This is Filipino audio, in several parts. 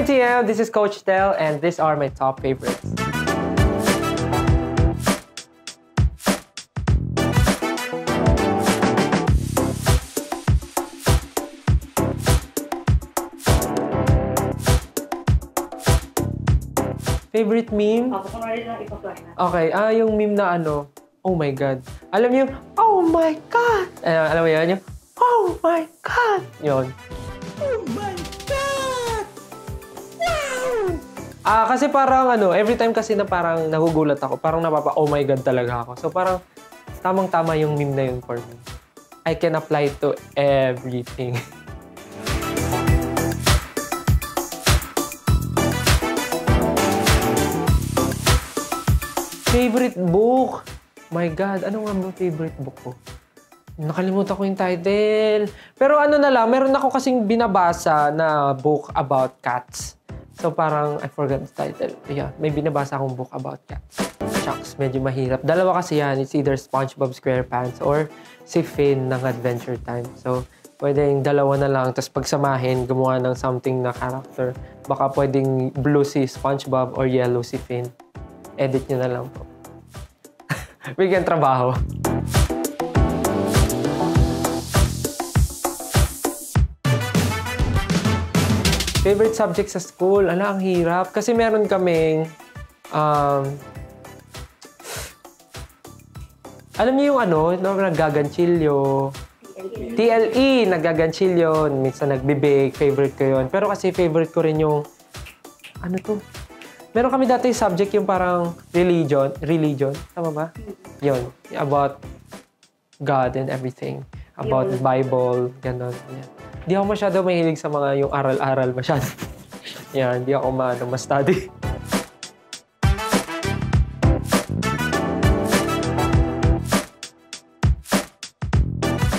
ATM, this is Coach Tel, and these are my top favorites. Favorite meme? Okay, yung meme na ano, oh my God. Alam niyo, oh my God! Alam mo yun? Yung, oh my God! Yun. Oh my God! Wow! Kasi parang ano, every time kasi na parang nagugulat ako, parang oh my God talaga ako. So parang tamang-tama yung meme na yun for me. I can apply it to everything. Favorite book? My God, ano nga ba favorite book ko? Nakalimutan ko yung title. Pero ano na lang, meron ako kasing binabasa na book about cats. So parang, I forgot the title. Yeah, may binabasa akong book about cats. Shucks, medyo mahirap. Dalawa kasi yan. It's either SpongeBob SquarePants or si Finn ng Adventure Time. So, pwedeng dalawa na lang, tapos pagsamahin, gumawa ng something na character. Baka pwedeng blue si SpongeBob or yellow si Finn. Edit nyo na lang po. Bigyan trabaho. Favorite subject sa school? Ala, ang hirap. Kasi meron kaming... alam niyo yung ano? Nagaganchilyo. TLE, nagaganchilyo. Minsan nagbibig. Favorite ko yun. Pero kasi favorite ko rin yung... Ano to? Meron kami dati subject yung parang religion. Tama ba? Yun. About God and everything. About the Bible. Ganon. Yeah. Di ako masyado mahilig sa mga yung aral-aral masyado. Yan. Di ako ma-study.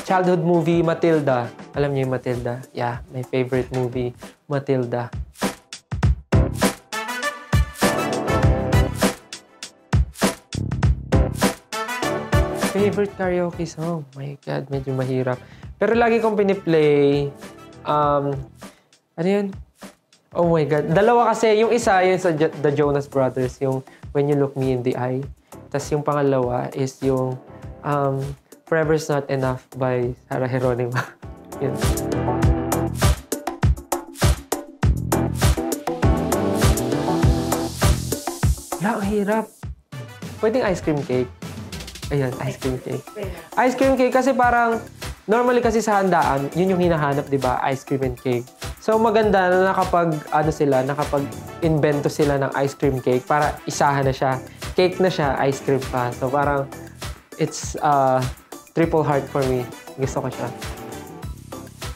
Childhood movie, Matilda. Alam niyo yung Matilda? Yeah. My favorite movie, Matilda. Favorite karaoke song? Oh my God, medyo mahirap. Pero lagi kong piniplay, ano yun? Oh my God. Dalawa kasi. Yung isa, yun sa The Jonas Brothers, yung When You Look Me in the Eye. Tapos yung pangalawa is yung Forever's Not Enough by Sarah Geronimo. Yun. Ang hirap. Pwedeng ice cream cake. Ayan, ice cream cake. Ice cream cake kasi parang, normally kasi sa handaan, yun yung hinahanap, di ba? Ice cream and cake. So maganda na nakapag-invento sila ng ice cream cake para isahan na siya. Cake na siya, ice cream pa. So parang, it's triple heart for me. Gusto ko siya.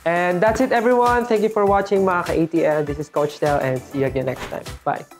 And that's it, everyone. Thank you for watching, mga ka-ATM. This is Coach Tel, and see you again next time. Bye.